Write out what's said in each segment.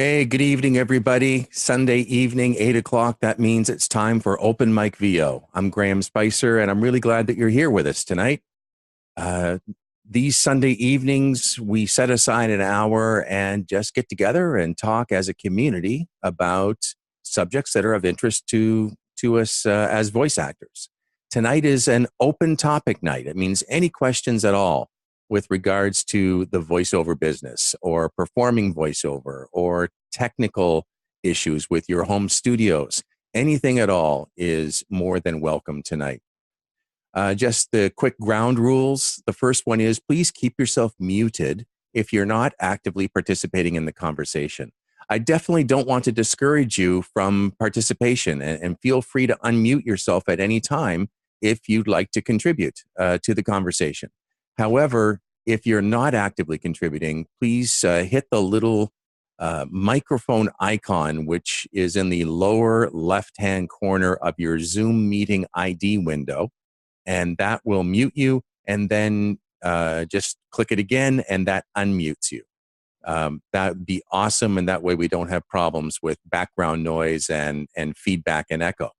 Hey, good evening, everybody. Sunday evening, 8 o'clock. That means it's time for OpenMicVO. I'm Graham Spicer, and I'm really glad that you're here with us tonight. Uh, these Sunday evenings, we set aside an hour and just get together and talk as a community about subjects that are of interest to us as voice actors. Tonight is an open topic night. It means any questions at all with regards to the voiceover business or performing voiceover or technical issues with your home studios. Anything at all is more than welcome tonight. Just the quick ground rules. The first one is please keep yourself muted if you're not actively participating in the conversation. I definitely don't want to discourage you from participation, and feel free to unmute yourself at any time if you'd like to contribute to the conversation. However, if you're not actively contributing, please hit the little microphone icon, which is in the lower left-hand corner of your Zoom meeting ID window, and that will mute you, and then just click it again, and that unmutes you. That would be awesome, and that way we don't have problems with background noise and feedback and echo.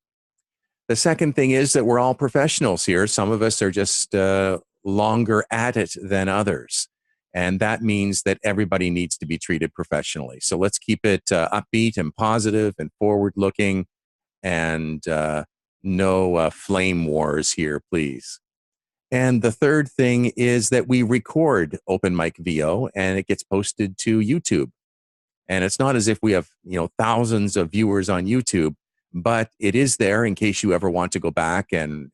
The second thing is that we're all professionals here. Some of us are just longer at it than others, and that means that everybody needs to be treated professionally. So let's keep it upbeat and positive and forward-looking, and no flame wars here, please. And the third thing is that we record OpenMicVO and it gets posted to YouTube. And it's not as if we have, thousands of viewers on YouTube, but it is there in case you ever want to go back and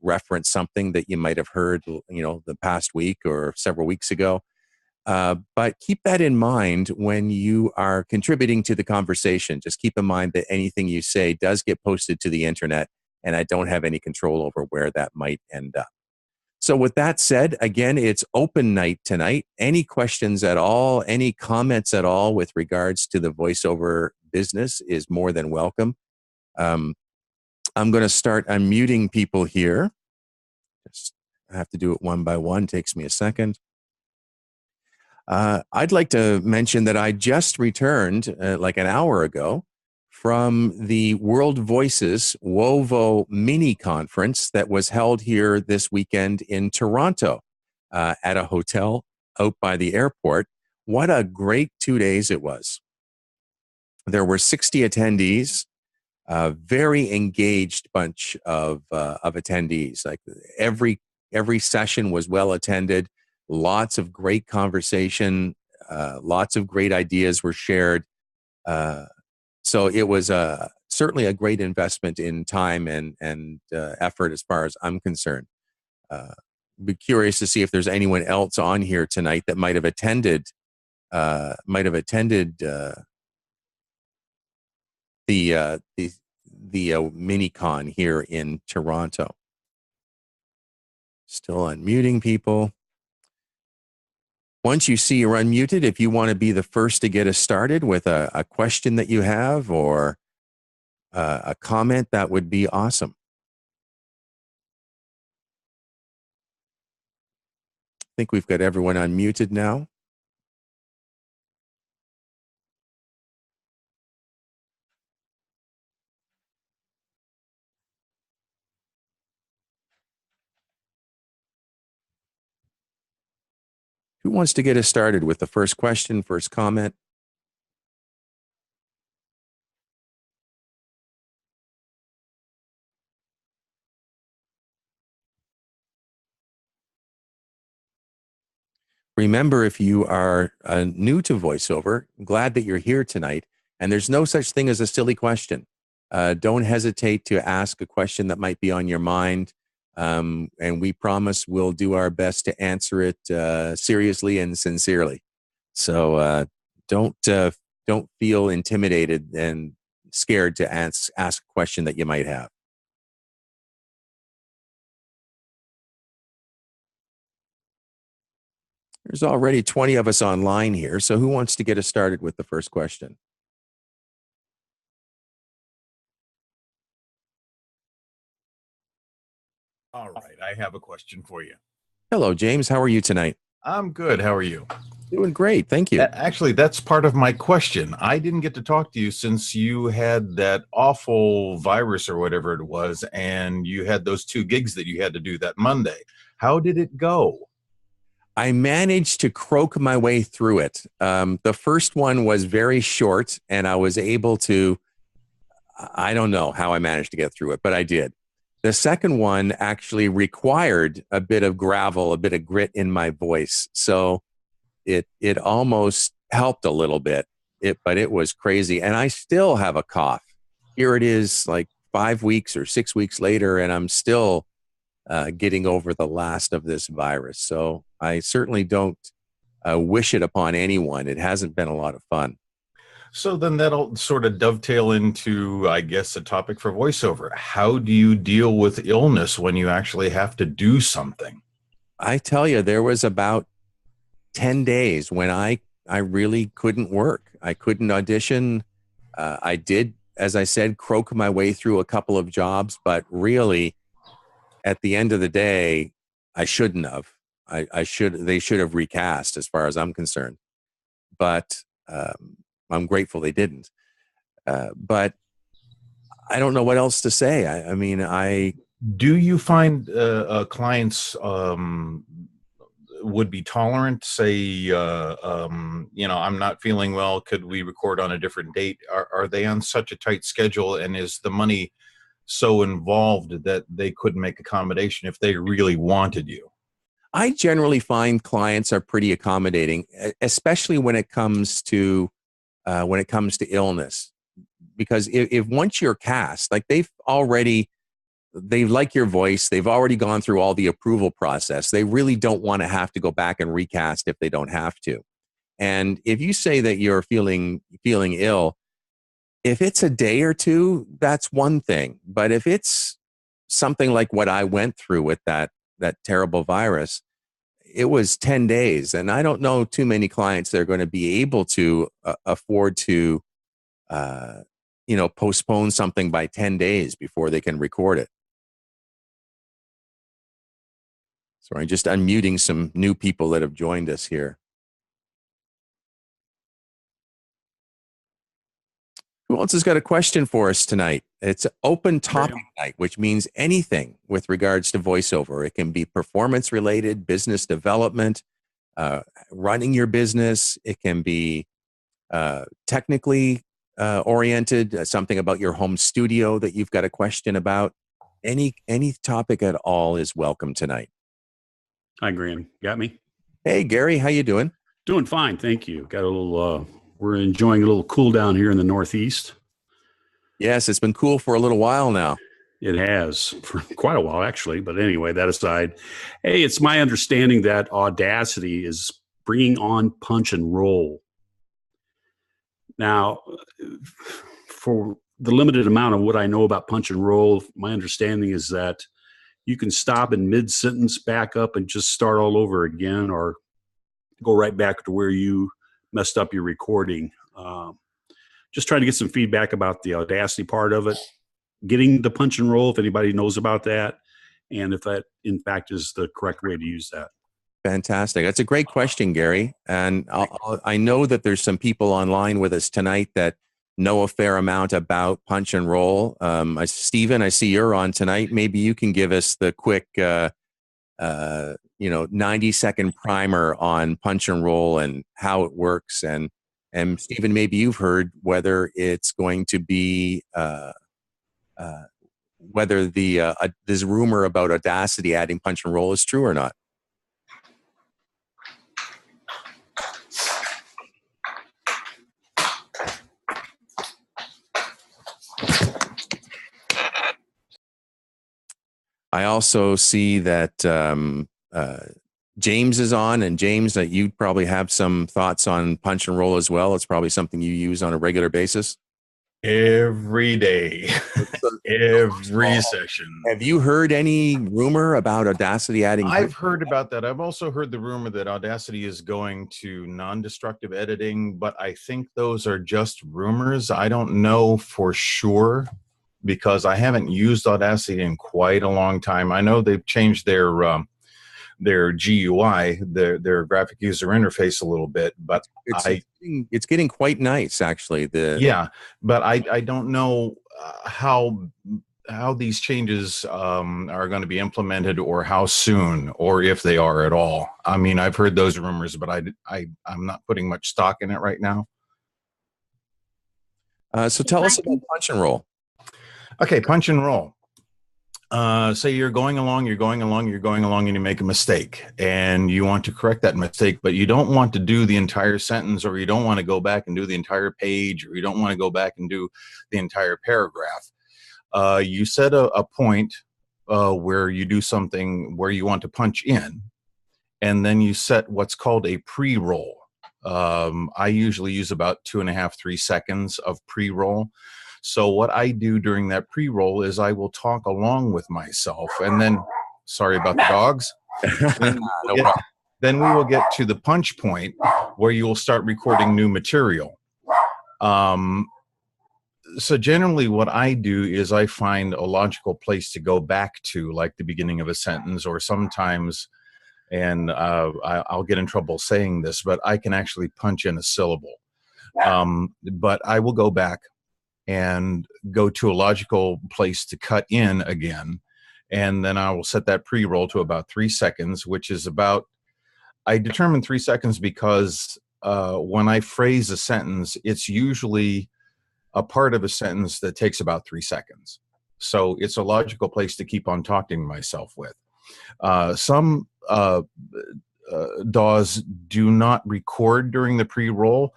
reference something that you might have heard, the past week or several weeks ago. But keep that in mind when you are contributing to the conversation. Just keep in mind that anything you say does get posted to the internet, and I don't have any control over where that might end up. So with that said, again, it's open night tonight. Any questions at all, any comments at all with regards to the voiceover business is more than welcome. I'm going to start unmuting people here. I have to do it one by one. Takes me a second. I'd like to mention that I just returned like an hour ago from the World Voices WOVO mini conference that was held here this weekend in Toronto at a hotel out by the airport. What a great 2 days it was. There were 60 attendees, a very engaged bunch of attendees. Like every session was well attended. Lots of great conversation, lots of great ideas were shared. So it was certainly a great investment in time and effort as far as I'm concerned. Be curious to see if there's anyone else on here tonight that might have attended the mini-con here in Toronto. Still unmuting people. Once you see you're unmuted, if you want to be the first to get us started with a question that you have or a comment, that would be awesome. I think we've got everyone unmuted now. Who wants to get us started with the first question, first comment? Remember, if you are new to voiceover, glad that you're here tonight, and there's no such thing as a silly question. Don't hesitate to ask a question that might be on your mind, and we promise we'll do our best to answer it seriously and sincerely. So don't feel intimidated and scared to ask a question that you might have. There's already 20 of us online here, so who wants to get us started with the first question? All right, I have a question for you. Hello, James. How are you tonight? I'm good. How are you? Doing great. Thank you. Actually, that's part of my question. I didn't get to talk to you since you had that awful virus or whatever it was, and you had those 2 gigs that you had to do that Monday. How did it go? I managed to croak my way through it. The first one was very short, and I was able to, I don't know how I managed to get through it, but I did. The second one actually required a bit of gravel, a bit of grit in my voice. So it almost helped a little bit, but it was crazy. And I still have a cough. Here it is like 5 weeks or 6 weeks later, and I'm still getting over the last of this virus. So I certainly don't wish it upon anyone. It hasn't been a lot of fun. So then that'll sort of dovetail into, I guess, a topic for voiceover. How do you deal with illness when you actually have to do something? I tell you, there was about 10 days when I really couldn't work. I couldn't audition. I did, as I said, croak my way through a couple of jobs, but really at the end of the day, I shouldn't have. They should have recast as far as I'm concerned, but I'm grateful they didn't. But I don't know what else to say. I mean, Do you find clients would be tolerant, say, I'm not feeling well, could we record on a different date? Are they on such a tight schedule, and is the money so involved that they couldn't make accommodation if they really wanted you? I generally find clients are pretty accommodating, especially when it comes to illness. Because if once you're cast, like they like your voice, they've already gone through all the approval process. They really don't want to have to go back and recast if they don't have to. And if you say that you're feeling ill, if it's a day or two, that's one thing. But if it's something like what I went through with that terrible virus, it was 10 days. And I don't know too many clients that are going to be able to afford to, postpone something by 10 days before they can record it. Sorry, just unmuting some new people that have joined us here. Who else has got a question for us tonight? It's open topic night, which means anything with regards to voiceover. It can be performance related, business development, running your business. It can be technically oriented, something about your home studio that you've got a question about. Any topic at all is welcome tonight. Hi, Graham. Got me? Hey, Gary. How you doing? Doing fine. Thank you. Got a little, we're enjoying a little cool down here in the Northeast. Yes, it's been cool for a little while now. It has for quite a while, actually. But anyway, that aside, hey, it's my understanding that Audacity is bringing on punch and roll. Now, for the limited amount of what I know about punch and roll, my understanding is that you can stop in mid-sentence, back up, and just start all over again, or go right back to where you messed up your recording. Just trying to get some feedback about the Audacity part of it, getting the punch and roll, if anybody knows about that, and if that, in fact, is the correct way to use that. Fantastic. That's a great question, Gary. And I know that there's some people online with us tonight that know a fair amount about punch and roll. Stephen, I see you're on tonight. Maybe you can give us the quick, 90-second primer on punch and roll and how it works. And Stephen, maybe you've heard whether it's going to be whether this rumor about Audacity adding punch and roll is true or not. I also see that James is on, and James, you probably have some thoughts on punch and roll as well. It's probably something you use on a regular basis. Every day, every session. Have you heard any rumor about Audacity adding? I've heard about that. I've also heard the rumor that Audacity is going to non-destructive editing, but I think those are just rumors. I don't know for sure, because I haven't used Audacity in quite a long time. I know they've changed their their GUI, their graphic user interface a little bit, but it's getting quite nice, actually. Yeah, but I don't know how these changes are going to be implemented, or how soon, or if they are at all. I mean, I've heard those rumors, but I'm not putting much stock in it right now. So tell us about punch and roll. Okay, punch and roll. Say you're going along, and you make a mistake, and you want to correct that mistake, but you don't want to do the entire sentence, or you don't want to go back and do the entire page, or you don't want to go back and do the entire paragraph. You set a point where you do something where you want to punch in, and then you set what's called a pre-roll. I usually use about 2.5, 3 seconds of pre-roll. So what I do during that pre-roll is I will talk along with myself, and then, sorry about the dogs, then we will get to the punch point where you will start recording new material. So generally what I do is I find a logical place to go back to, like the beginning of a sentence, or sometimes, and I'll get in trouble saying this, but I can actually punch in a syllable. But I will go back and go to a logical place to cut in again. And then I will set that pre-roll to about 3 seconds, which is about, I determine 3 seconds because when I phrase a sentence, it's usually a part of a sentence that takes about 3 seconds. So it's a logical place to keep on talking to myself with. Some DAWs do not record during the pre-roll.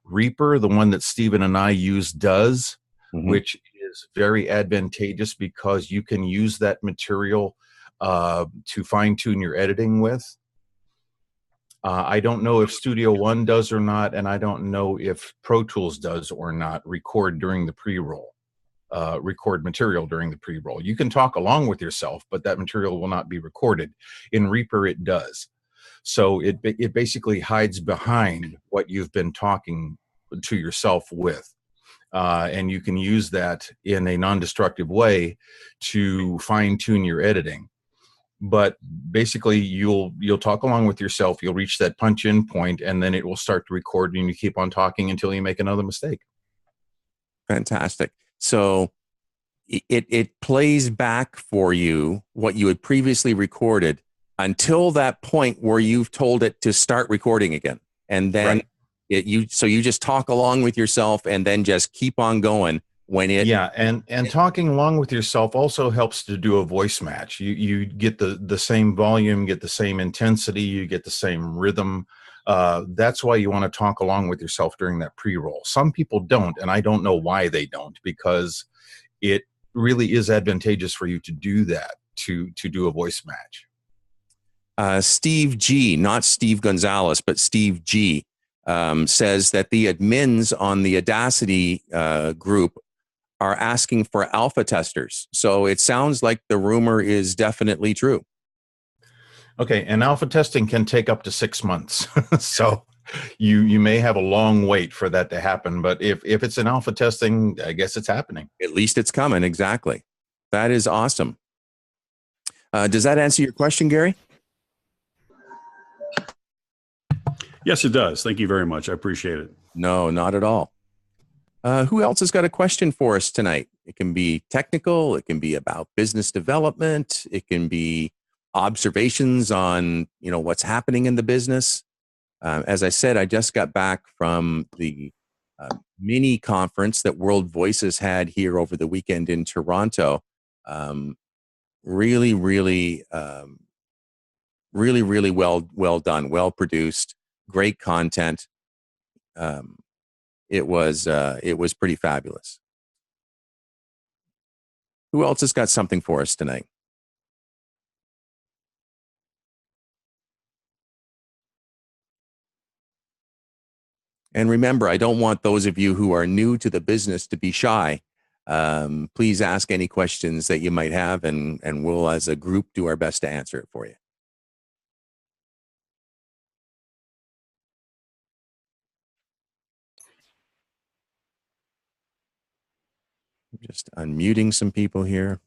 Reaper, the one that Stephen and I use, does, which is very advantageous because you can use that material to fine-tune your editing with. I don't know if Studio One does or not, and I don't know if Pro Tools does or not record during the pre-roll, record material during the pre-roll. You can talk along with yourself, but that material will not be recorded. In Reaper, it does. So it basically hides behind what you've been talking to yourself with. And you can use that in a non-destructive way to fine-tune your editing. But basically, you'll talk along with yourself, you'll reach that punch-in point, and then it will start to record, and you keep on talking until you make another mistake. Fantastic. So it plays back for you what you had previously recorded until that point where you've told it to start recording again. And then so you just talk along with yourself and then just keep on going when it. Yeah, and talking along with yourself also helps to do a voice match. You get the same volume, get the same intensity, you get the same rhythm. That's why you want to talk along with yourself during that pre-roll. Some people don't, and I don't know why they don't, because it really is advantageous for you to do that, to do a voice match. Steve G, not Steve Gonzalez, but Steve G, says that the admins on the Audacity group are asking for alpha testers. So it sounds like the rumor is definitely true. Okay, and alpha testing can take up to 6 months. So you may have a long wait for that to happen, but if it's in alpha testing, I guess it's happening. At least it's coming. Exactly. That is awesome. Does that answer your question, Gary? Yes, it does. Thank you very much. I appreciate it. No, not at all. Who else has got a question for us tonight? It can be technical. It can be about business development. It can be observations on, what's happening in the business. As I said, I just got back from the mini conference that World Voices had here over the weekend in Toronto. Really well done, well produced, great content. It was pretty fabulous. Who else has got something for us tonight? And remember, I don't want those of you who are new to the business to be shy. Please ask any questions that you might have, and we'll, as a group, do our best to answer it for you. Just unmuting some people here.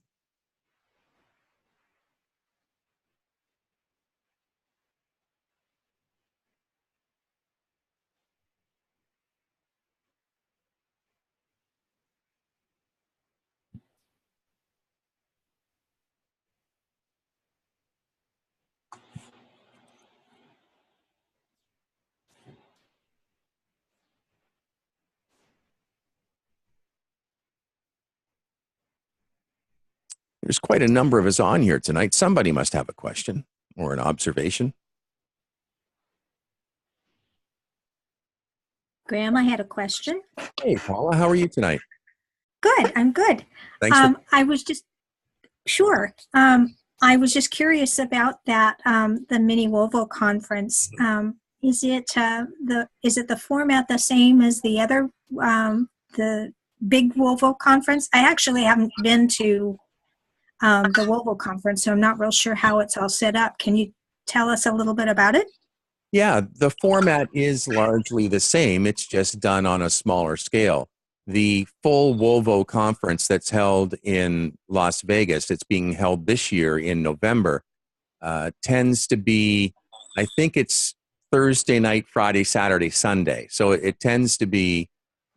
There's quite a number of us on here tonight. Somebody must have a question or an observation. Graham, I had a question. Hey, Paula, how are you tonight? Good, I'm good. Thanks for I was just I was just curious about that the mini WOVO conference. Is it the format the same as the other the big WOVO conference? I actually haven't been to the WOVO conference, so I'm not real sure how it's all set up. Can you tell us a little bit about it? Yeah, the format is largely the same. It's just done on a smaller scale. The full WOVO conference that's held in Las Vegas, it's being held this year in November, tends to be, I think it's Thursday night, Friday, Saturday, Sunday. So it tends to be,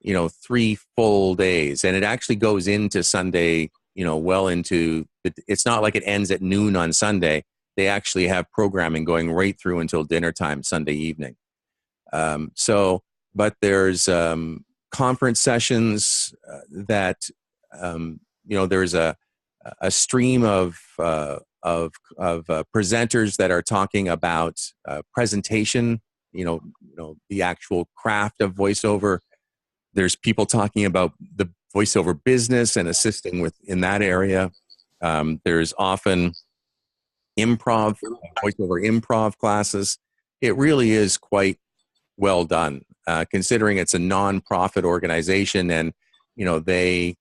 3 full days. And it actually goes into Sunday, well into, it's not like it ends at noon on Sunday. They actually have programming going right through until dinner time Sunday evening. But there's conference sessions that there's a stream of presenters that are talking about presentation. The actual craft of voiceover. There's people talking about the voiceover business and assisting in that area. There's often voiceover improv classes. It really is quite well done, considering it's a non-profit organization, and the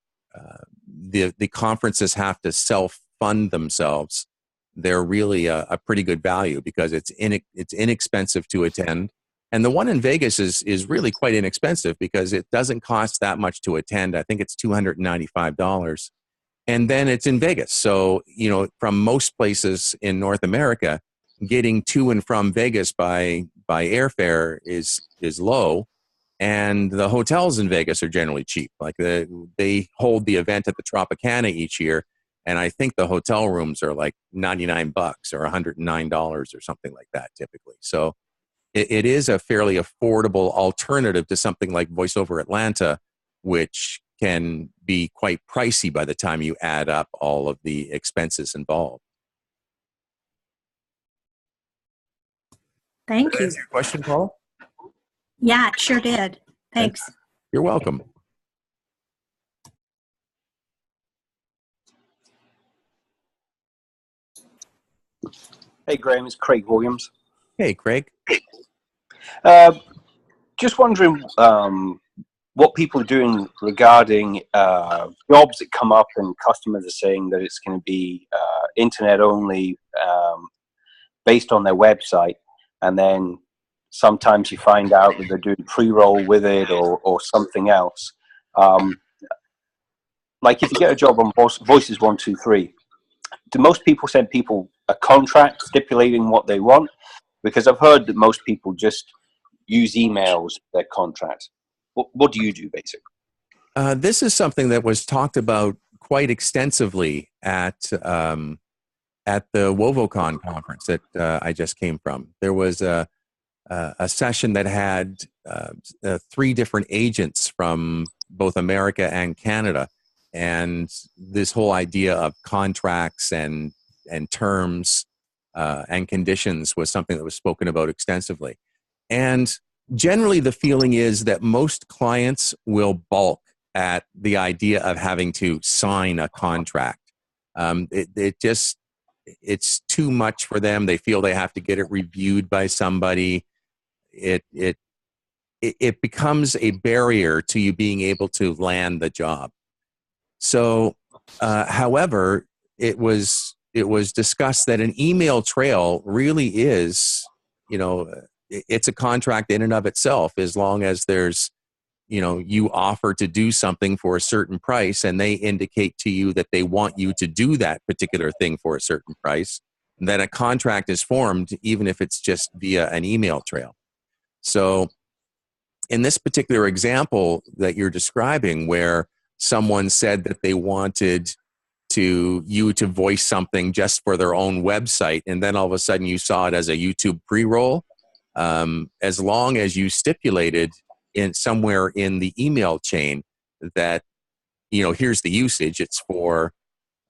conferences have to self-fund themselves. They're really a pretty good value because it's inexpensive to attend, and the one in Vegas is really quite inexpensive because it doesn't cost that much to attend. I think it's $295. And then it's in Vegas. So, from most places in North America, getting to and from Vegas by airfare is low. And the hotels in Vegas are generally cheap. Like they hold the event at the Tropicana each year. And I think the hotel rooms are like $99 or $109 or something like that typically. So it is a fairly affordable alternative to something like VoiceOver Atlanta, which can be quite pricey by the time you add up all of the expenses involved. Thank Did that you. answer your question, Paul? Yeah, it sure did. Thanks. You're welcome. Hey, Graham, it's Craig Williams. Hey, Craig. Just wondering what people are doing regarding jobs that come up and customers are saying that it's going to be internet only based on their website, and then sometimes you find out that they're doing pre-roll with it or something else. Like if you get a job on Voices 123, do most people send people a contract stipulating what they want? Because I've heard that most people just use emails for their contract. What do you do, basically? This is something that was talked about quite extensively at the WovoCon conference that I just came from. There was a session that had 3 different agents from both America and Canada, and this whole idea of contracts and terms and conditions was something that was spoken about extensively. And generally, the feeling is that most clients will balk at the idea of having to sign a contract. It's too much for them. They feel they have to get it reviewed by somebody. It becomes a barrier to you being able to land the job. So, however, it was discussed that an email trail really is, it's a contract in and of itself, as long as there's, you offer to do something for a certain price and they indicate to you that they want you to do that particular thing for a certain price, then a contract is formed, even if it's just via an email trail. So in this particular example that you're describing, where someone said that they wanted you to voice something just for their own website, and then all of a sudden you saw it as a YouTube pre-roll, as long as you stipulated in somewhere in the email chain that, here's the usage, it's for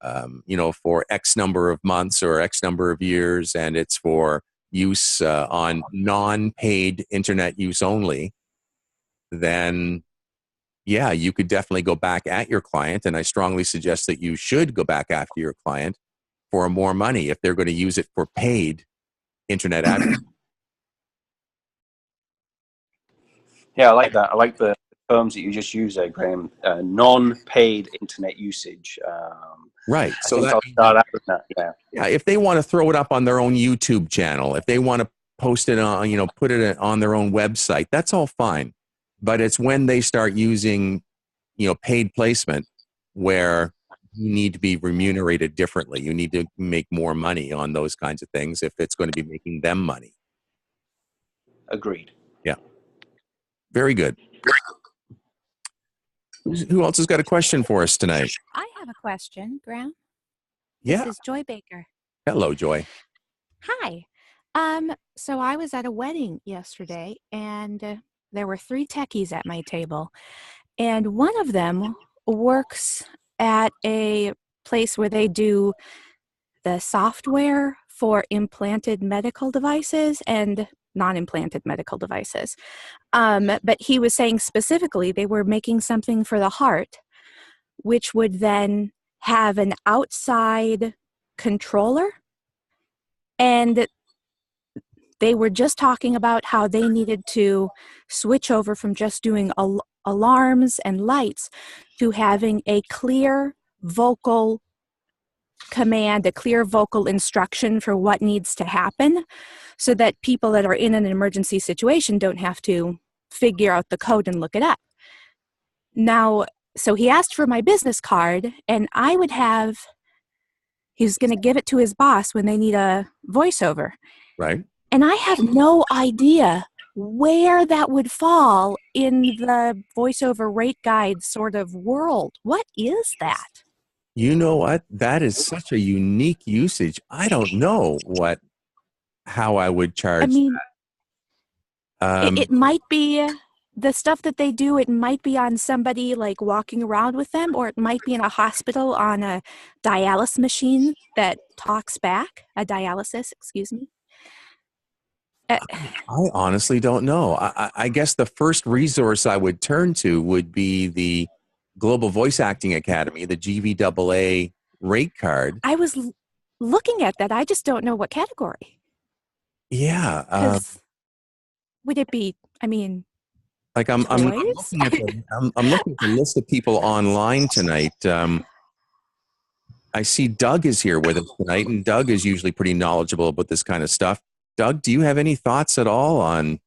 for X number of months or X number of years, and it's for use on non-paid internet use only, then yeah, you could definitely go back at your client. And I strongly suggest that you should go back after your client for more money if they're going to use it for paid internet advertising. Yeah, I like that. I like the terms that you just used there, Graham. Non-paid internet usage. Right. I So think that I'll start out with that. Yeah. yeah, if they want to throw it up on their own YouTube channel, if they want to post it on, put it on their own website, that's all fine. But it's when they start using, paid placement where you need to be remunerated differently. You need to make more money on those kinds of things if it's going to be making them money. Agreed. Yeah. Very good. Who else has got a question for us tonight? I have a question, Graham. Yeah. This is Joy Baker. Hello, Joy. Hi. So I was at a wedding yesterday, and there were 3 techies at my table, and one of them works at a place where they do the software for implanted medical devices and non-implanted medical devices. But he was saying specifically they were making something for the heart, which would then have an outside controller, and they were just talking about how they needed to switch over from just doing alarms and lights to having a clear vocal command, a clear vocal instruction for what needs to happen, so that people that are in an emergency situation don't have to figure out the code and look it up. Now, so he asked for my business card, and he was going to give it to his boss when they need a voiceover. Right. And I have no idea where that would fall in the voiceover rate guide sort of world. What is that? You know what? That is such a unique usage. I don't know how I would charge. I mean, that. it might be the stuff that they do. It might be on somebody like walking around with them, or it might be in a hospital on a dialysis machine that talks back. Excuse me. I honestly don't know. I guess the first resource I would turn to would be the Global Voice Acting Academy, the GVAA rate card. I was looking at that. I just don't know what category. Yeah. Would it be, I mean, like I'm looking at the list of people online tonight. I see Doug is here with us tonight, and Doug is usually pretty knowledgeable about this kind of stuff. Doug, do you have any thoughts at all on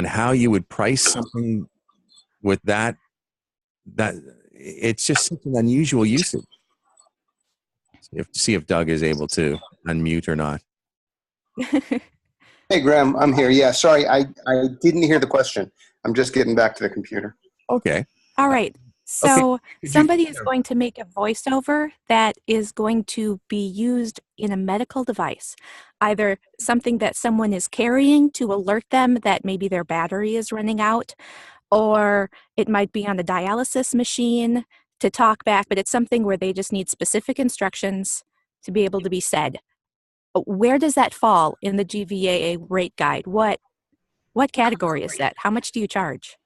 how you would price something with that it's just such an unusual usage? See if Doug is able to unmute or not. Hey, Graham, I'm here. Yeah, sorry, I didn't hear the question. I'm just getting back to the computer. Okay. All right. So Okay. somebody is going to make a voiceover that is going to be used in a medical device, either something that someone is carrying to alert them that maybe their battery is running out, or it might be on a dialysis machine to talk back, but it's something where they just need specific instructions to be able to be said. Where does that fall in the GVAA rate guide? What category is that? How much do you charge?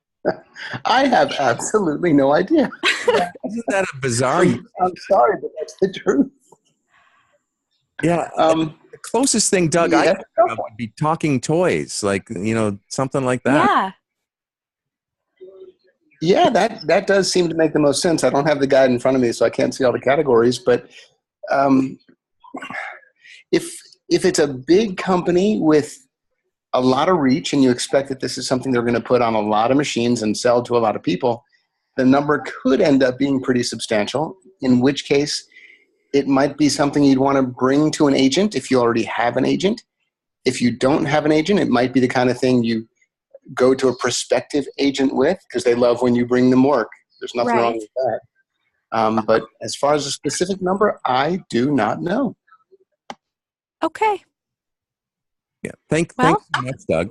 I have absolutely no idea. Isn't that a bizarre? I'm sorry, but that's the truth. Yeah. The closest thing, Doug, I think of would be talking toys, like, something like that. Yeah, that does seem to make the most sense. I don't have the guide in front of me, so I can't see all the categories. But if it's a big company with a lot of reach, and you expect that this is something they're going to put on a lot of machines and sell to a lot of people, the number could end up being pretty substantial, in which case it might be something you'd want to bring to an agent if you already have an agent. If you don't have an agent, it might be the kind of thing you go to a prospective agent with, because they love when you bring them work. There's nothing wrong with that. But as far as a specific number, I do not know. Okay. Yeah. Thanks so much, Doug.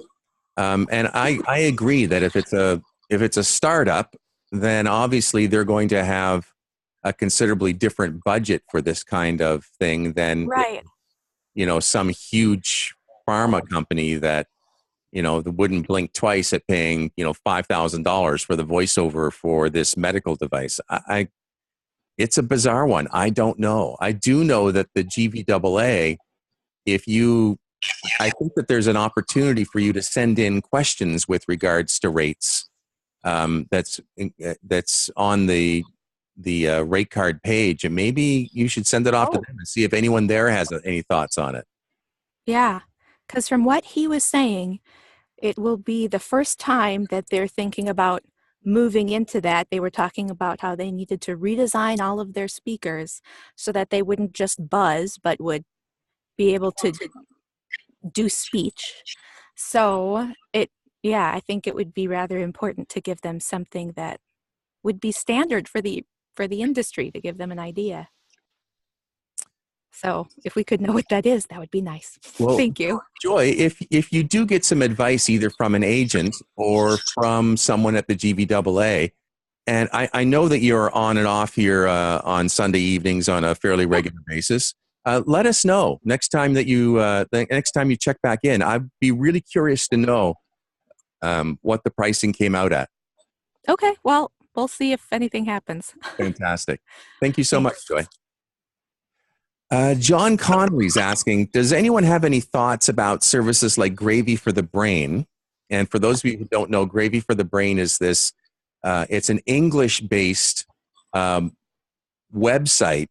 And I agree that if it's a startup, then obviously they're going to have a considerably different budget for this kind of thing than, Right. Some huge pharma company that, that wouldn't blink twice at paying, $5,000 for the voiceover for this medical device. It's a bizarre one. I don't know. I do know that the GVAA, I think that there's an opportunity for you to send in questions with regards to rates. That's on the rate card page, and maybe you should send it off to them and see if anyone there has any thoughts on it. Yeah, because from what he was saying, it will be the first time that they're thinking about moving into that. They were talking about how they needed to redesign all of their speakers so that they wouldn't just buzz, but would be able to do speech. So I think it would be rather important to give them something that would be standard for the industry, to give them an idea. So if we could know what that is, that would be nice. Well, thank you. Joy, if you do get some advice either from an agent or from someone at the GVAA, and I know that you're on and off here on Sunday evenings on a fairly regular basis, let us know next time that next time you check back in. I'd be really curious to know what the pricing came out at. Okay, well, we'll see if anything happens. Fantastic. Thank you so much, Joy. John Connery's asking, does anyone have any thoughts about services like Gravy for the Brain? And for those of you who don't know, Gravy for the Brain is this, it's an English-based website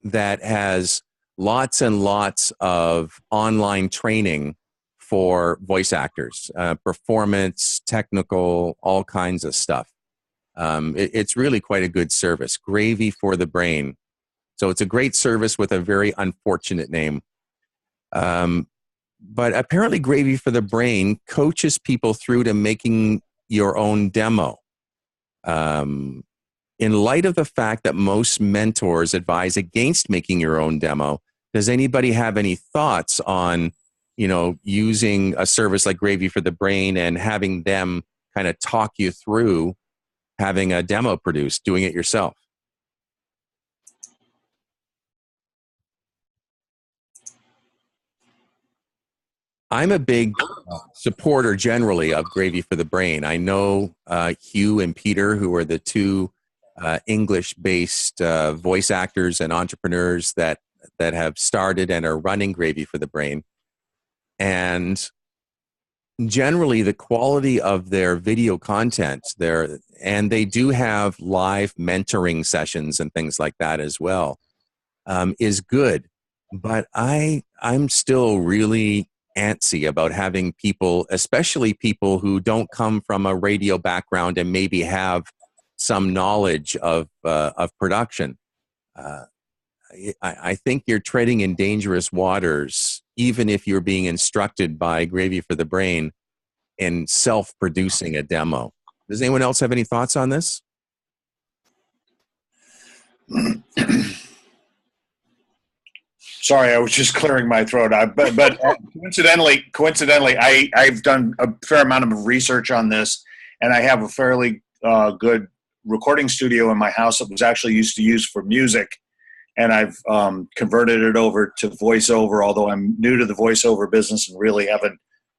that has lots and lots of online training for voice actors, performance, technical, all kinds of stuff. It's really quite a good service, Gravy for the Brain. So it's a great service with a very unfortunate name. But apparently Gravy for the Brain coaches people through to making your own demo. In light of the fact that most mentors advise against making your own demo, does anybody have any thoughts on, using a service like Gravy for the Brain and having them kind of talk you through having a demo produced, doing it yourself? I'm a big supporter generally of Gravy for the Brain. I know Hugh and Peter, who are the two English-based voice actors and entrepreneurs that have started and are running Gravy for the Brain. And generally, the quality of their video content, and they do have live mentoring sessions and things like that as well, is good. But I'm still really antsy about having people, especially people who don't come from a radio background and maybe have some knowledge of production. I think you're treading in dangerous waters, even if you're being instructed by Gravy for the Brain in self-producing a demo. Does anyone else have any thoughts on this? Sorry, I was just clearing my throat. But coincidentally, I've done a fair amount of research on this, and I have a fairly good recording studio in my house that was actually used to use for music, and I've converted it over to voiceover, although I'm new to the voiceover business and really haven't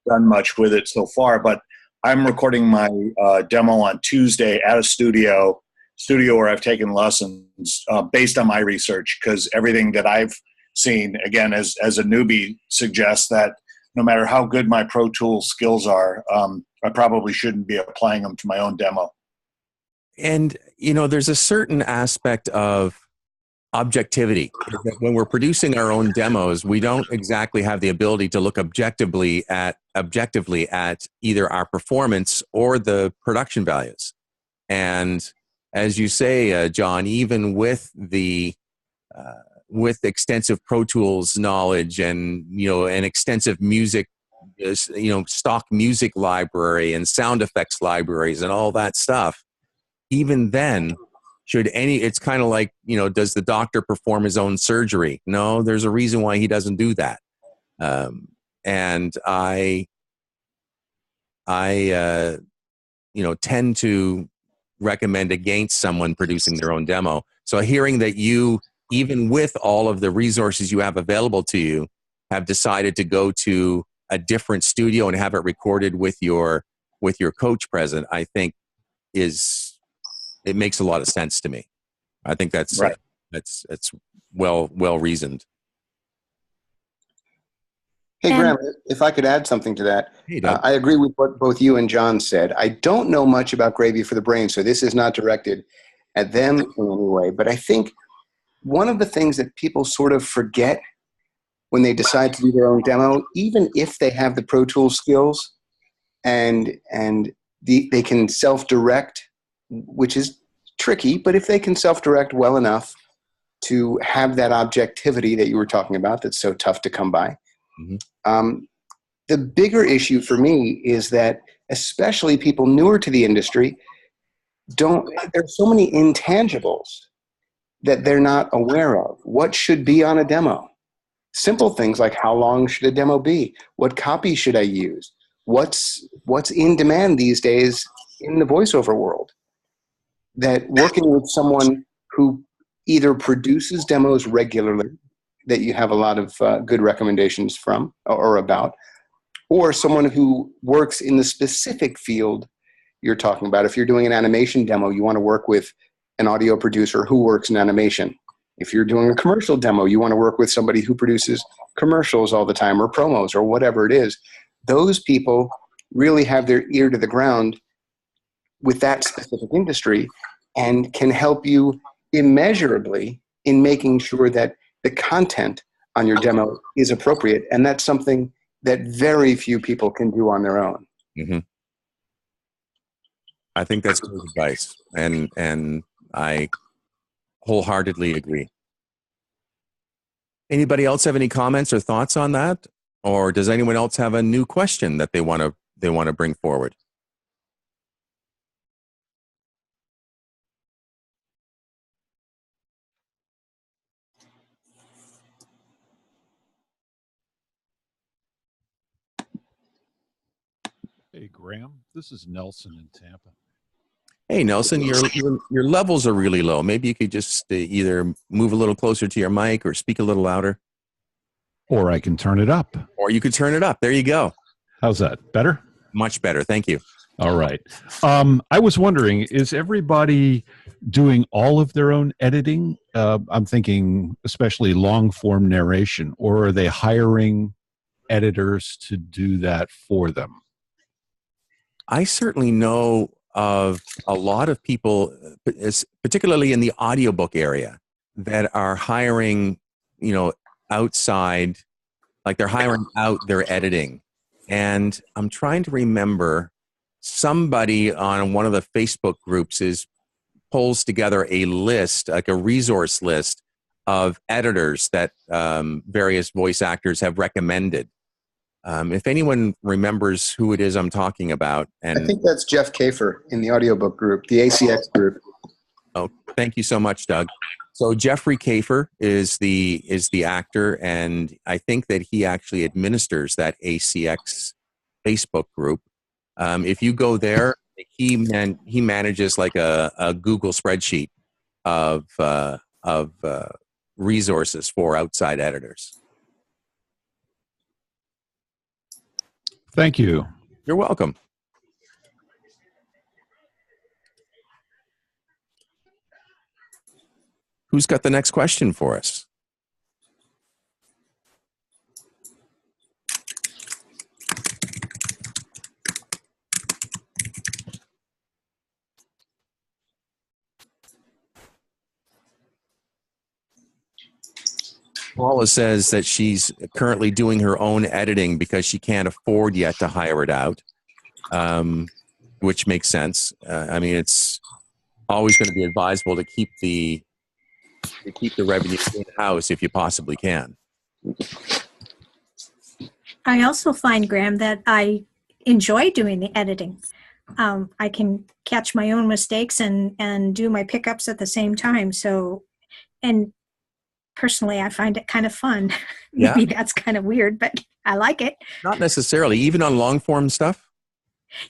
done much with it so far. But I'm recording my demo on Tuesday at a studio where I've taken lessons based on my research, because everything that I've seen, again, as a newbie, suggests that no matter how good my Pro Tools skills are, I probably shouldn't be applying them to my own demo. And, there's a certain aspect of objectivity. When we're producing our own demos, we don't exactly have the ability to look objectively at either our performance or the production values. And as you say, John, even with extensive Pro Tools knowledge and an extensive music, stock music library and sound effects libraries and all that stuff, even then, it's kind of like, does the doctor perform his own surgery? No, there's a reason why he doesn't do that. And I tend to recommend against someone producing their own demo. So hearing that you, even with all of the resources you have available to you, have decided to go to a different studio and have it recorded with your coach present, I think it makes a lot of sense to me. I think that's Right. That's well reasoned. Hey, And- Graham, if I could add something to that. Hey, Doug. I agree with what both you and John said. I don't know much about Gravy for the Brain, so this is not directed at them in any way. But I think one of the things that people sort of forget when they decide to do their own demo, even if they have the Pro Tools skills and they can self-direct, which is tricky, but if they can self-direct well enough to have that objectivity that you were talking about that's so tough to come by. Mm-hmm. The bigger issue for me is that especially people newer to the industry there's so many intangibles that they're not aware of. What should be on a demo? Simple things like how long should a demo be? What copy should I use? What's in demand these days in the voiceover world? That working with someone who either produces demos regularly, that you have a lot of good recommendations from or about, or someone who works in the specific field you're talking about. If you're doing an animation demo, you want to work with an audio producer who works in animation. If you're doing a commercial demo, you want to work with somebody who produces commercials all the time or promos or whatever it is. Those people really have their ear to the ground with that specific industry and can help you immeasurably in making sure that the content on your demo is appropriate. And that's something that very few people can do on their own. Mm-hmm. I think that's good advice, and I wholeheartedly agree. Anybody else have any comments or thoughts on that? Or does anyone else have a new question that they want to bring forward? Hey, Graham, this is Nelson in Tampa. Hey, Nelson, your levels are really low. Maybe you could just either move a little closer to your mic or speak a little louder. Or I can turn it up. Or you could turn it up. There you go. How's that? Better? Much better. Thank you. All right. I was wondering, is everybody doing all of their own editing? I'm thinking especially long-form narration, or are they hiring editors to do that for them? I certainly know of a lot of people, particularly in the audiobook area, that are hiring, outside, like they're hiring out their editing. And I'm trying to remember, somebody on one of the Facebook groups pulls together a list, like a resource list of editors that various voice actors have recommended. If anyone remembers who it is I'm talking about. And I think that's Jeff Kafer in the audiobook group, the ACX group. Oh, thank you so much, Doug. So Jeffrey Kafer is the actor, and I think that he actually administers that ACX Facebook group. If you go there, he manages like a Google spreadsheet of resources for outside editors. Thank you. You're welcome. Who's got the next question for us? Paula says that she's currently doing her own editing because she can't afford yet to hire it out, which makes sense. I mean, it's always going to be advisable to keep the revenue in-house if you possibly can. I also find, Graham, that I enjoy doing the editing. I can catch my own mistakes and do my pickups at the same time. So, and personally, I find it kind of fun. Yeah. Maybe that's kind of weird, but I like it. Not necessarily, even on long form stuff.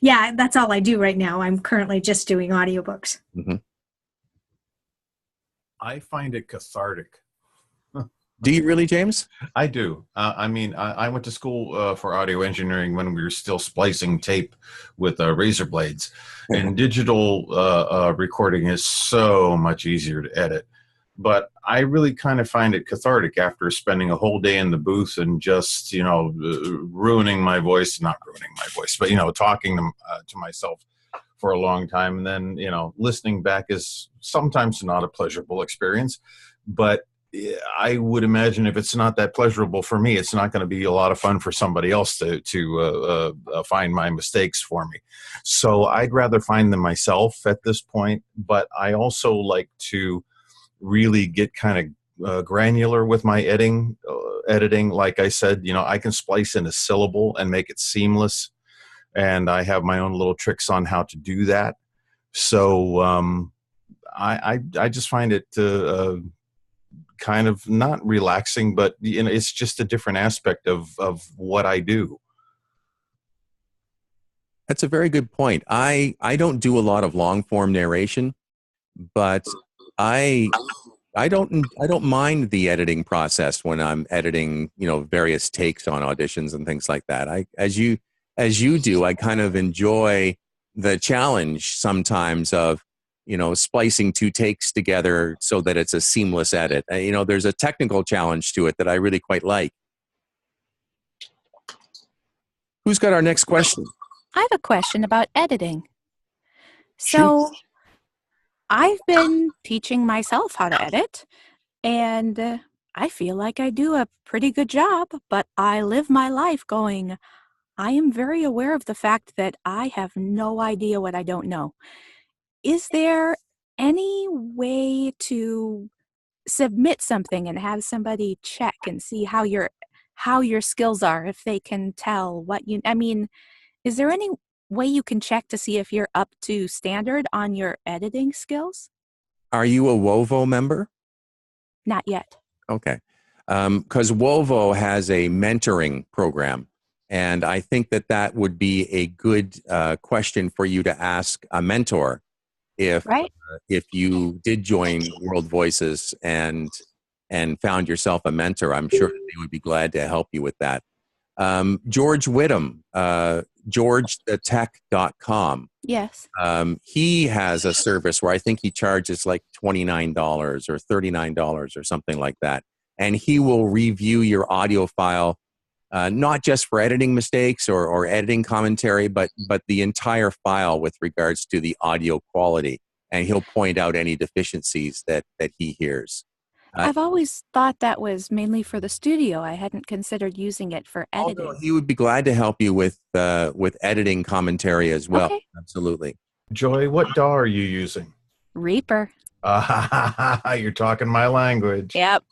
Yeah, that's all I do right now. I'm currently just doing audiobooks. Mm-hmm. I find it cathartic. Do you really, James? I do. I mean, I went to school for audio engineering when we were still splicing tape with razor blades. And digital recording is so much easier to edit. But I really kind of find it cathartic after spending a whole day in the booth and just, ruining my voice, not ruining my voice, but, talking to myself for a long time. And then, listening back is sometimes not a pleasurable experience. But I would imagine if it's not that pleasurable for me, it's not going to be a lot of fun for somebody else to find my mistakes for me. So I'd rather find them myself at this point. But I also like to really get kind of granular with my editing. Like I said, I can splice in a syllable and make it seamless. And I have my own little tricks on how to do that. So I just find it kind of not relaxing, but it's just a different aspect of what I do. That's a very good point. I don't do a lot of long form narration, but I don't mind the editing process when I'm editing, various takes on auditions and things like that. As you do, I kind of enjoy the challenge sometimes of, splicing two takes together so that it's a seamless edit. There's a technical challenge to it that I really quite like. Who's got our next question? I have a question about editing. So I've been teaching myself how to edit, and I feel like I do a pretty good job, but I live my life going, I am very aware of the fact that I have no idea what I don't know. Is there any way to submit something and have somebody check and see how your skills are, if they can tell what is there any way you can check to see if you're up to standard on your editing skills? Are you a WOVO member? Not yet. Okay. Because WOVO has a mentoring program. And I think that would be a good question for you to ask a mentor if you did join World Voices and found yourself a mentor. I'm sure that they would be glad to help you with that. George Whittam, georgethetech.com. Yes. He has a service where I think he charges like $29 or $39 or something like that. And he will review your audio file, not just for editing mistakes or editing commentary, but the entire file with regards to the audio quality. And he'll point out any deficiencies that he hears. I've always thought that was mainly for the studio. I hadn't considered using it for editing. Although he would be glad to help you with editing commentary as well. Okay. Absolutely. Joy, what DAW are you using? Reaper. You're talking my language. Yep.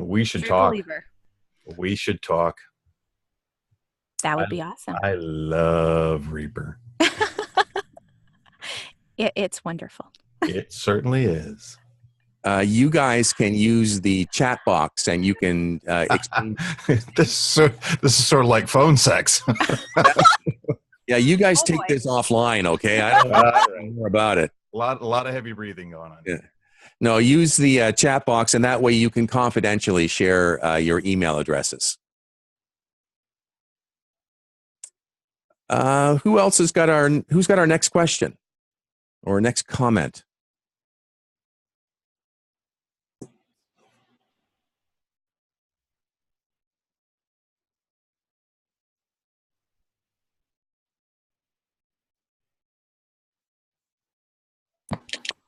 We should True talk. believer. We should talk. That would be awesome. I love Reaper. It's wonderful. It certainly is. You guys can use the chat box and you can exchange. This is sort of like phone sex. Yeah, you guys take this offline, okay? I don't know more about it. A lot of heavy breathing going on. Yeah. No, use the chat box, and that way you can confidentially share your email addresses. Who else has got who's got our next question or next comment?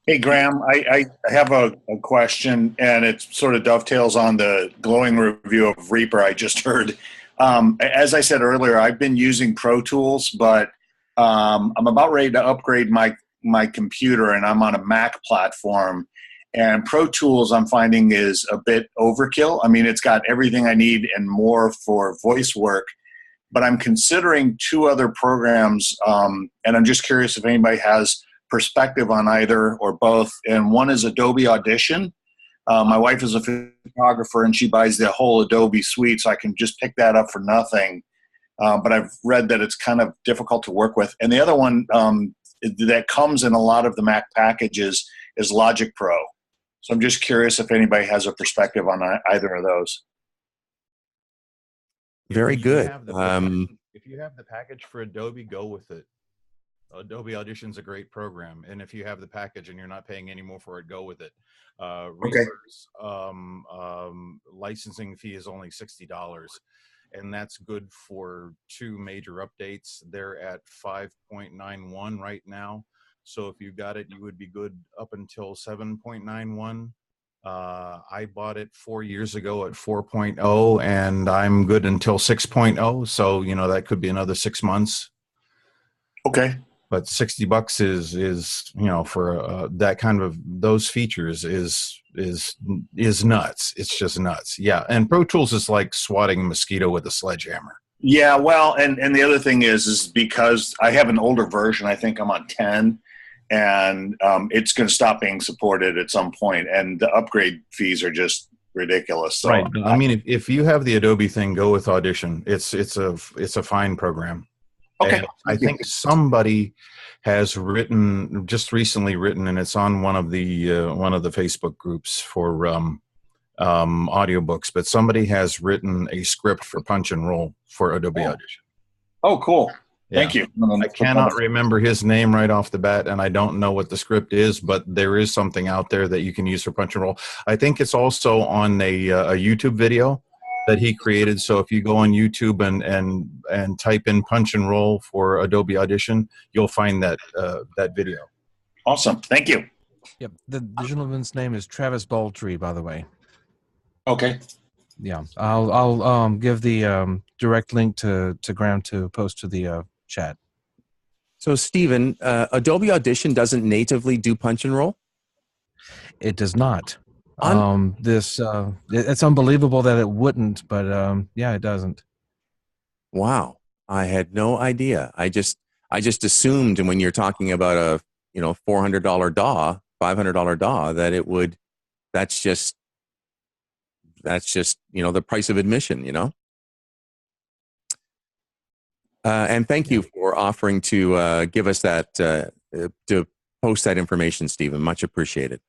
Hey, Graham, I have a question, and it sort of dovetails on the glowing review of Reaper I just heard. As I said earlier, I've been using Pro Tools, but I'm about ready to upgrade my computer, and I'm on a Mac platform. And Pro Tools, I'm finding, is a bit overkill. I mean, it's got everything I need and more for voice work, but I'm considering two other programs, and I'm just curious if anybody has perspective on either or both. And one is Adobe Audition. My wife is a photographer and she buys the whole Adobe suite, so I can just pick that up for nothing. But I've read that it's kind of difficult to work with. And the other one that comes in a lot of the Mac packages is Logic Pro. So I'm just curious if anybody has a perspective on either of those. Very good. If you have the package for Adobe, go with it. Adobe Audition's a great program, and if you have the package and you're not paying any more for it, go with it. Reaper's licensing fee is only $60, and that's good for 2 major updates. They're at 5.91 right now, so if you got it, you would be good up until 7.91. I bought it 4 years ago at 4.0, and I'm good until 6.0, so that could be another 6 months. Okay. But $60 is for that kind of those features is nuts. It's just nuts. Yeah, and Pro Tools is like swatting a mosquito with a sledgehammer. Yeah, well, and the other thing is because I have an older version. I think I'm on 10, and it's going to stop being supported at some point, and the upgrade fees are just ridiculous. So, right. I mean, if you have the Adobe thing, go with Audition. It's a fine program. Okay. And I think somebody has just recently written, and it's on one of the Facebook groups for audiobooks, but somebody has written a script for Punch and Roll for Adobe Audition. Oh, cool. Yeah. Thank you. I cannot remember his name right off the bat, and I don't know what the script is, but there is something out there that you can use for Punch and Roll. I think it's also on a YouTube video that he created. So if you go on YouTube and type in Punch and Roll for Adobe Audition, you'll find that video. Awesome. Thank you. Yep. The gentleman's name is Travis Baldry, by the way. Okay. Yeah. I'll give the direct link to Graham to post to the chat. So Stephen, Adobe Audition doesn't natively do Punch and Roll? It does not. It's unbelievable that it wouldn't, but yeah, it doesn't. Wow, I had no idea. I just assumed, and when you're talking about a $400 DAW, $500 DAW, that it would. That's just the price of admission, And thank you for offering to give us that to post that information, Stephen. Much appreciated.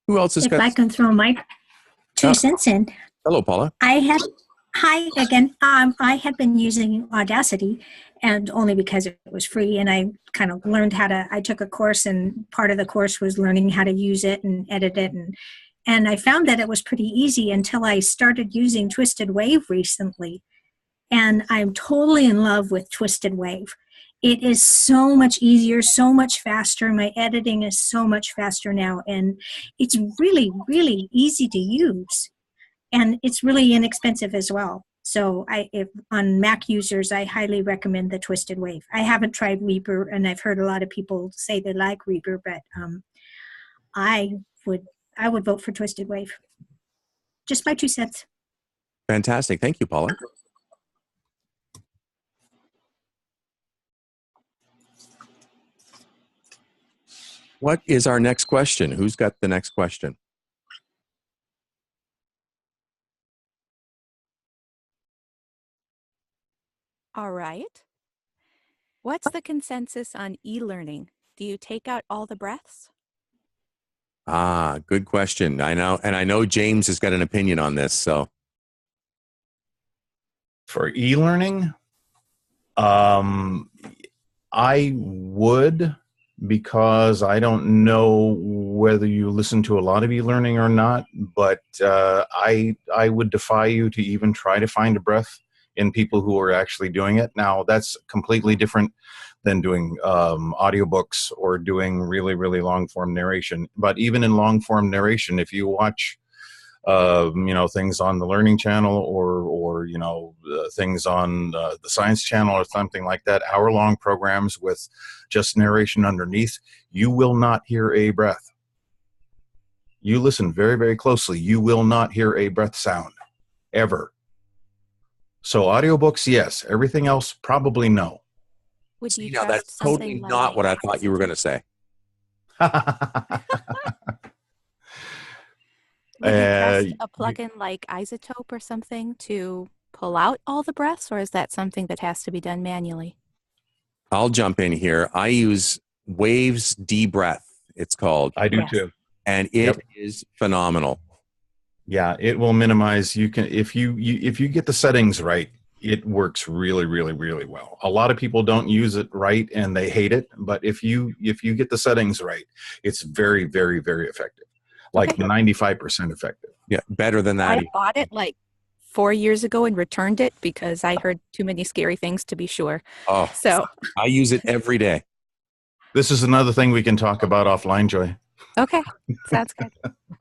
Who else has got? If I can throw my 2 cents in. Hello, Paula. Hi again. I had been using Audacity, and only because it was free, and I kind of learned I took a course, and part of the course was learning how to use it and edit it, and I found that it was pretty easy until I started using Twisted Wave recently, and I'm totally in love with Twisted Wave. It is so much easier, so much faster. My editing is so much faster now, and it's really, really easy to use. And it's really inexpensive as well. So if on Mac users, I highly recommend the Twisted Wave. I haven't tried Reaper, and I've heard a lot of people say they like Reaper, but I would vote for Twisted Wave. Just my 2 cents. Fantastic. Thank you, Paula. What is our next question? Who's got the next question? All right. What's the consensus on e-learning? Do you take out all the breaths? Good question. I know James has got an opinion on this. So for e-learning, I would, because I don't know whether you listen to a lot of e-learning or not, but I would defy you to even try to find a breath in people who are actually doing it. Now, that's completely different than doing audiobooks or doing really, really long-form narration. But even in long-form narration, if you watch things on the Learning Channel or things on the Science Channel or something like that, hour-long programs with just narration underneath, you will not hear a breath. You listen very, very closely. You will not hear a breath sound, ever. So audiobooks, yes. Everything else, probably no. Would you now, that's totally not what I thought you were going to say. Would you trust a plugin like Isotope or something to pull out all the breaths, or is that something that has to be done manually? I'll jump in here. I use Waves D-Breath. it's called. I do Yes. too. And it is phenomenal. Yeah, it will minimize. You can if you get the settings right, it works really, really, really well. A lot of people don't use it right and they hate it, but if you get the settings right, it's very, very, very effective. Like 95% effective. Yeah, better than that. I bought it like 4 years ago and returned it because I heard too many scary things to be sure. Oh, So I use it every day. This is another thing we can talk about offline, Joy. okay, sounds good.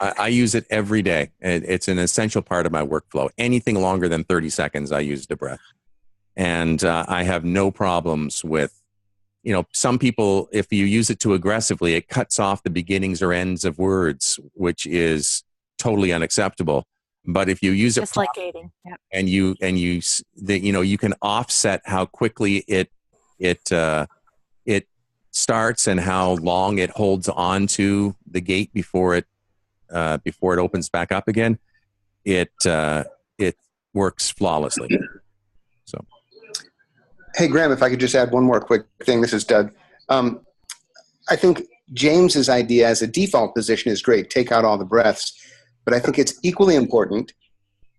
I use it every day. It's an essential part of my workflow. Anything longer than 30 seconds, I use the breath. And I have no problems with, some people, if you use it too aggressively, it cuts off the beginnings or ends of words, which is totally unacceptable. But if you use it Just like gating. Yep. and you can offset how quickly it starts and how long it holds on to the gate before it opens back up again, it works flawlessly. So, Hey, Graham, if I could just add one more quick thing. This is Doug. I think James's idea as a default position is great. Take out all the breaths. But I think it's equally important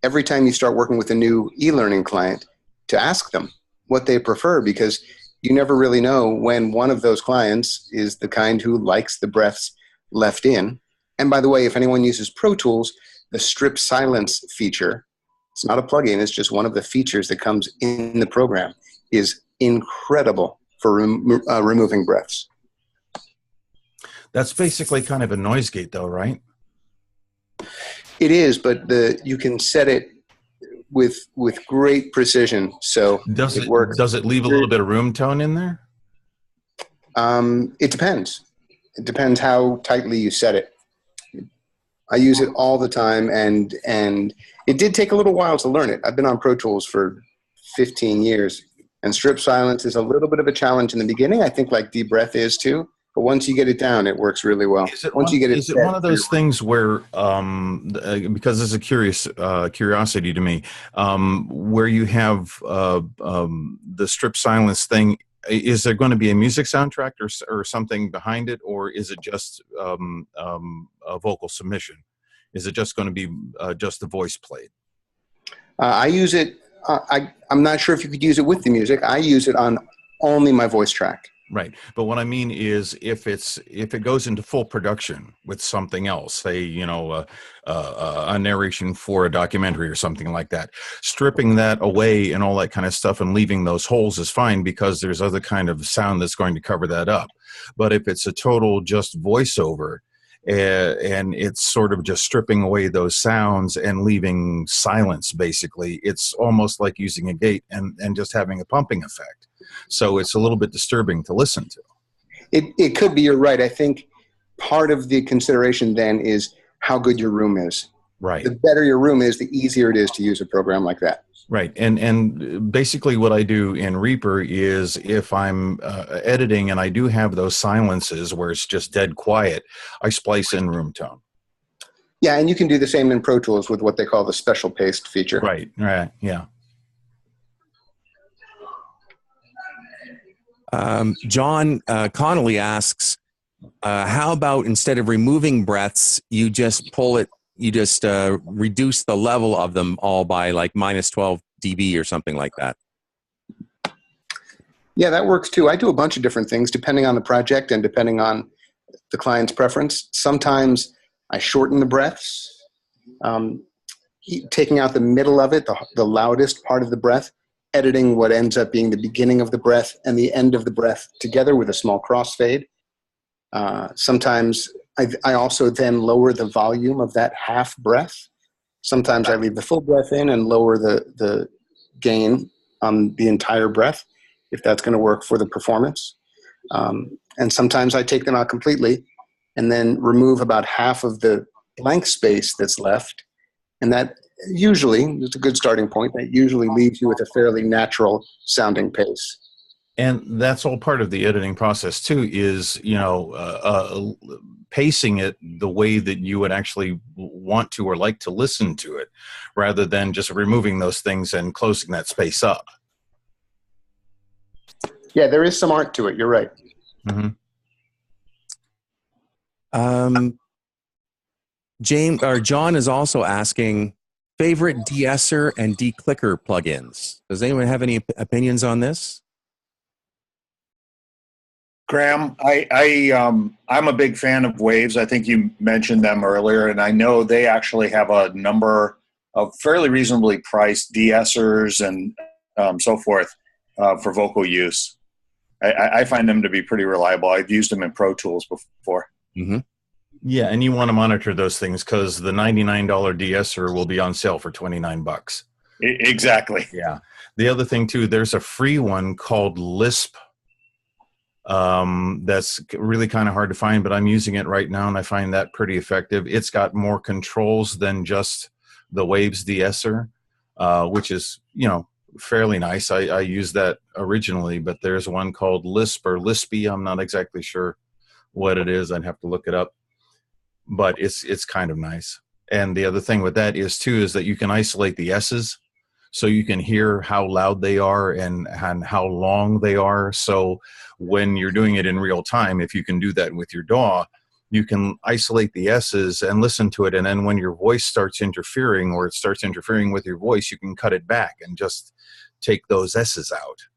every time you start working with a new e-learning client to ask them what they prefer, because you never really know when one of those clients is the kind who likes the breaths left in. And by the way, if anyone uses Pro Tools, the strip silence feature, it's not a plugin, it's just one of the features that comes in the program, is incredible for removing breaths. That's basically kind of a noise gate though, right? It is, but you can set it with great precision, so it works. Does it leave a little bit of room tone in there? It depends. It depends how tightly you set it. I use it all the time, and it did take a little while to learn it. I've been on Pro Tools for 15 years, and strip silence is a little bit of a challenge in the beginning. I think like deep breath is too. But once you get it down, it works really well. Is it one of those things where, because this is a curiosity to me, where you have the strip silence thing, is there going to be a music soundtrack or something behind it, or is it just a vocal submission? Is it just going to be just the voice played? I use it. I'm not sure if you could use it with the music. I use it on only my voice track. Right. But what I mean is if it goes into full production with something else, say, a narration for a documentary or something like that, stripping that away and all that kind of stuff and leaving those holes is fine because there's other kind of sound that's going to cover that up. But if it's a total just voiceover and it's sort of just stripping away those sounds and leaving silence, basically, it's almost like using a gate and just having a pumping effect. So it's a little bit disturbing to listen to. It could be, you're right. I think part of the consideration then is how good your room is. Right. The better your room is, the easier it is to use a program like that. Right. And basically what I do in Reaper is if I'm editing and I do have those silences where it's just dead quiet, I splice in room tone. Yeah, and you can do the same in Pro Tools with what they call the special paste feature. Right. Yeah. John Connolly asks, how about instead of removing breaths, you just pull it, you just reduce the level of them all by like minus 12 dB or something like that? Yeah, that works too. I do a bunch of different things depending on the project and depending on the client's preference. Sometimes I shorten the breaths, taking out the middle of it, the loudest part of the breath, editing what ends up being the beginning of the breath and the end of the breath together with a small crossfade. Sometimes I also then lower the volume of that half breath. Sometimes I leave the full breath in and lower the gain on the entire breath, if that's going to work for the performance. And sometimes I take them out completely and then remove about half of the blank space that's left. And that usually, it's a good starting point, that usually leaves you with a fairly natural sounding pace. And that's all part of the editing process too, is, pacing it the way that you would actually want to or like to listen to it, rather than just removing those things and closing that space up. Yeah, there is some art to it. You're right. Mm-hmm. James or John is also asking favorite de-esser and declicker plugins. Does anyone have any opinions on this? Graham, I'm a big fan of Waves. I think you mentioned them earlier, and I know they actually have a number of fairly reasonably priced de-essers and so forth for vocal use. I find them to be pretty reliable. I've used them in Pro Tools before. Mm-hmm. Yeah, and you want to monitor those things because the $99 de-esser will be on sale for $29. Exactly. Yeah. The other thing too, there's a free one called Lisp. That's really kind of hard to find, but I'm using it right now and I find that pretty effective. It's got more controls than just the Waves de-esser, which is, fairly nice. I used that originally, but there's one called Lisp or Lispy. I'm not exactly sure what it is. I'd have to look it up, but it's kind of nice. And the other thing with that is that you can isolate the S's so you can hear how loud they are and how long they are. So when you're doing it in real time, if you can do that with your DAW, you can isolate the S's and listen to it. And then when your voice starts interfering or it starts interfering with your voice, you can cut it back and just take those S's out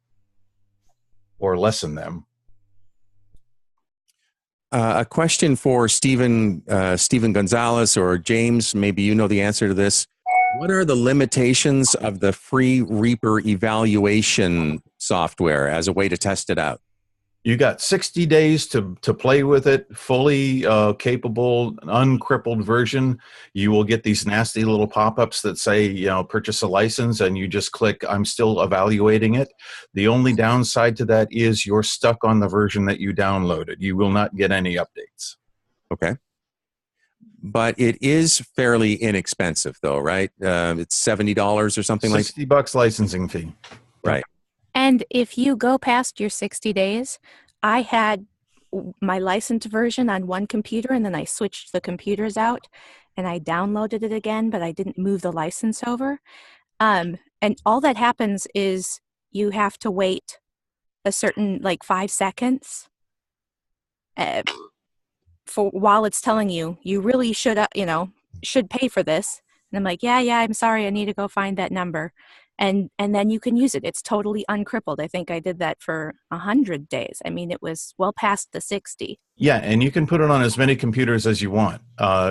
or lessen them. A question for Stephen Gonzalez or James. Maybe you know the answer to this. What are the limitations of the free Reaper evaluation software as a way to test it out? You got 60 days to play with it, fully capable, uncrippled version. You will get these nasty little pop-ups that say, purchase a license, and you just click, I'm still evaluating it. The only downside to that is you're stuck on the version that you downloaded. You will not get any updates. Okay. But it is fairly inexpensive, though, right? It's $70 or something like that. $60 licensing fee. Right. And if you go past your 60 days, I had my licensed version on one computer and then I switched the computers out and I downloaded it again, but I didn't move the license over. And all that happens is you have to wait a certain 5 seconds for while it's telling you really should pay for this. And I'm like, yeah, I'm sorry, I need to go find that number. And then you can use it. It's totally uncrippled. I think I did that for 100 days. I mean, it was well past the 60. Yeah, and you can put it on as many computers as you want.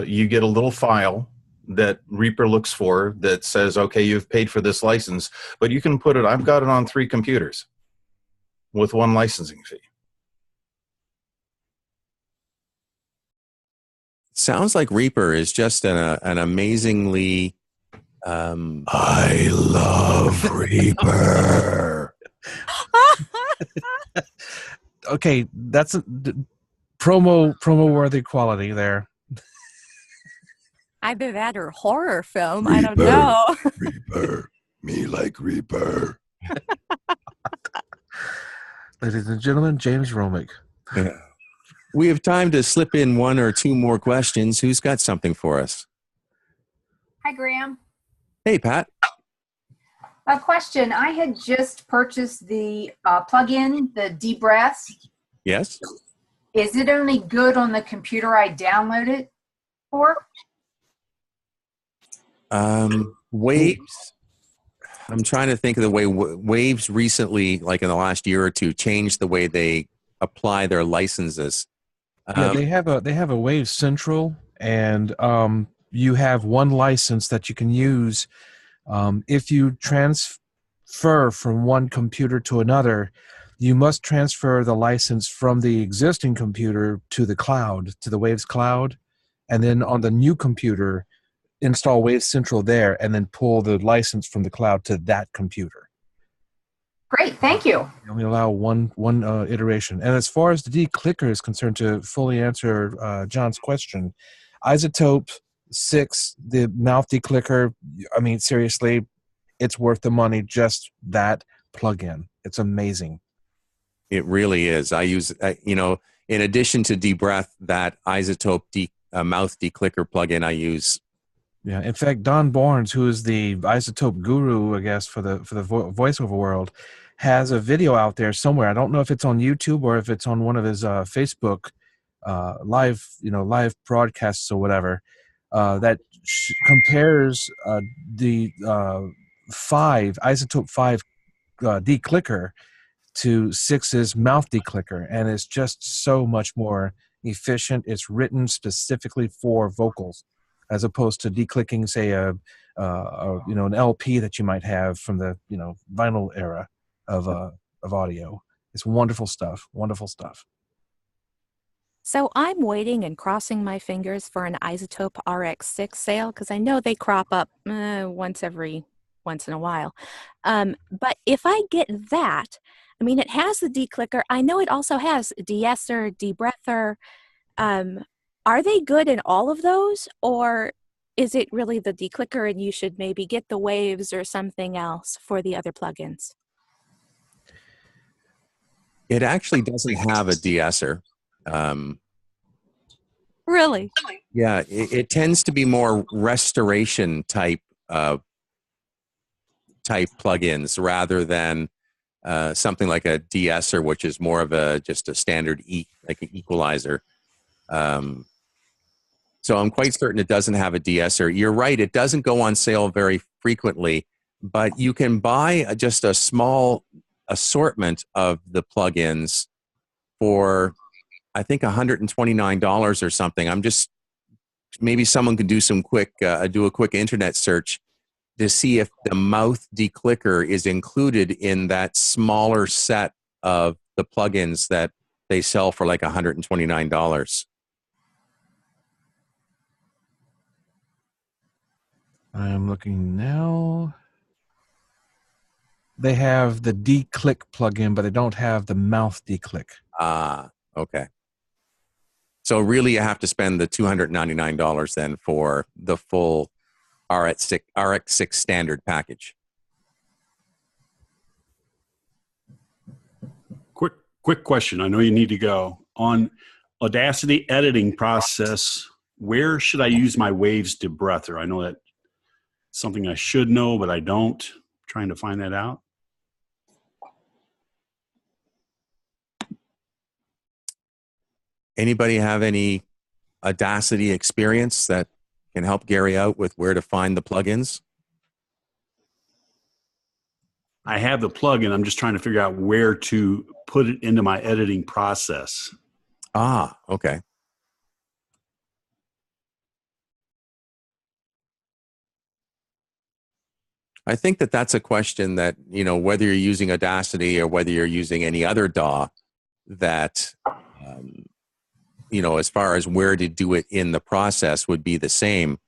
You get a little file that Reaper looks for that says, okay, you've paid for this license, but you can put it, I've got it on 3 computers with 1 licensing fee. Sounds like Reaper is just an amazingly... I love Reaper. Okay, that's a promo worthy quality there. Either that or horror film. I don't know. Reaper, me like Reaper. Ladies and gentlemen, James Romick. Yeah. We have time to slip in 1 or 2 more questions. Who's got something for us? Hi, Graham. Hey, Pat. A question. I had just purchased the plugin, the Deep Breaths. Yes. Is it only good on the computer I download it for? Waves. I'm trying to think of the way Waves recently, like in the last year or 2, changed the way they apply their licenses. Yeah, they have a Wave Central, and you have 1 license that you can use. If you transfer from one computer to another, you must transfer the license from the existing computer to the cloud, to the Waves cloud, and then on the new computer, install Wave Central there, and then pull the license from the cloud to that computer. Great, thank you. We allow one iteration. And as far as the declicker is concerned, to fully answer John's question, Isotope 6, the mouth declicker, I mean, seriously, it's worth the money, just that plugin. It's amazing. It really is. I use, in addition to Debreath, that Isotope mouth declicker plugin I use. Yeah, in fact, Don Barnes, who is the Isotope guru, I guess, for the voiceover world, has a video out there somewhere. I don't know if it's on YouTube or if it's on one of his Facebook live broadcasts or whatever, that compares the isotope 5 declicker to 6's mouth declicker, and it's just so much more efficient. It's written specifically for vocals, as opposed to declicking, say, an LP that you might have from the vinyl era of audio. It's wonderful stuff. Wonderful stuff. So I'm waiting and crossing my fingers for an Isotope RX6 sale, because I know they crop up once in a while. But if I get that, I mean, it has the declicker. I know it also has de-esser, debreather. Are they good in all of those, or is it really the declicker and you should maybe get the waves or something else for the other plugins? It actually doesn't have a de-esser. Really? Yeah, it tends to be more restoration type plugins rather than something like a de-esser, which is more of just a standard like an equalizer. So I'm quite certain it doesn't have a de-esser. You're right, it doesn't go on sale very frequently, but you can buy just a small assortment of the plugins for, I think, $129 or something. Maybe someone can do do a quick internet search to see if the mouth declicker is included in that smaller set of the plugins that they sell for like $129. I'm looking now. They have the declick plugin, but they don't have the mouth declick. Okay. So really you have to spend the $299 then for the full RX6 standard package. Quick question. I know you need to go. On Audacity editing process, where should I use my waves debreather? I know that's something I should know, but I don't. I'm trying to find that out. Anybody have any Audacity experience that can help Gary out with where to find the plugins? I have the plugin. I'm just trying to figure out where to put it into my editing process. Okay. I think that's a question that, whether you're using Audacity or whether you're using any other DAW, that, as far as where to do it in the process would be the same.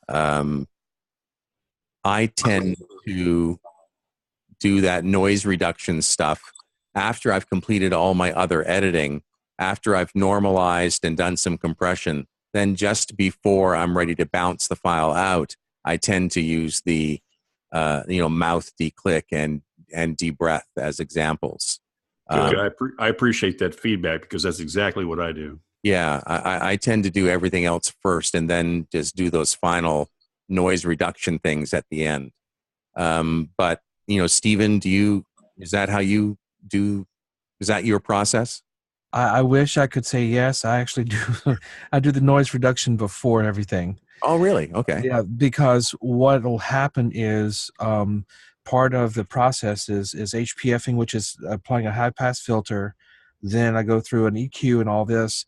I tend to do that noise reduction stuff after I've completed all my other editing, after I've normalized and done some compression. Then just before I'm ready to bounce the file out, I tend to use the mouth declick and debreath as examples. Good. I appreciate that feedback, because that's exactly what I do. Yeah, I tend to do everything else first and then just do those final noise reduction things at the end. But Stephen, is that how you do? Is that your process? I wish I could say yes. I actually do. I do the noise reduction before everything. Oh, really? Okay. Yeah, because what will happen is part of the process is HPFing, which is applying a high pass filter. Then I go through an EQ and all this,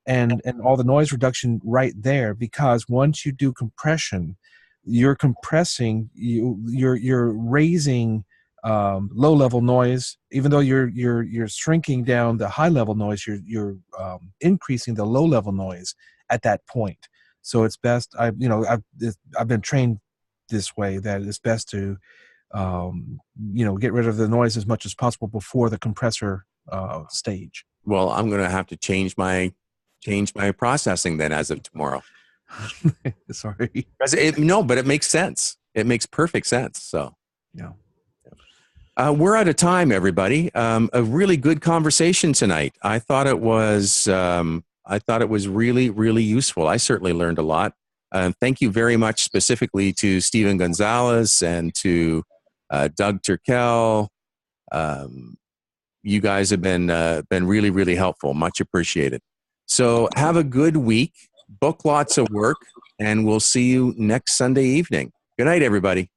and all the noise reduction right there. Because once you do compression, you're compressing, you're raising low level noise. Even though you're shrinking down the high level noise, you're increasing the low level noise at that point. So it's best. I've been trained this way, that it's best to get rid of the noise as much as possible before the compressor stage. Well, I'm going to have to change my processing then as of tomorrow. Sorry. But it makes sense. It makes perfect sense. So yeah. We're out of time, everybody. A really good conversation tonight. I thought it was really, really useful. I certainly learned a lot. Thank you very much specifically to Stephen Gonzalez and to Doug Turkel. You guys have been really, really helpful. Much appreciated. So have a good week, book lots of work, and we'll see you next Sunday evening. Good night, everybody.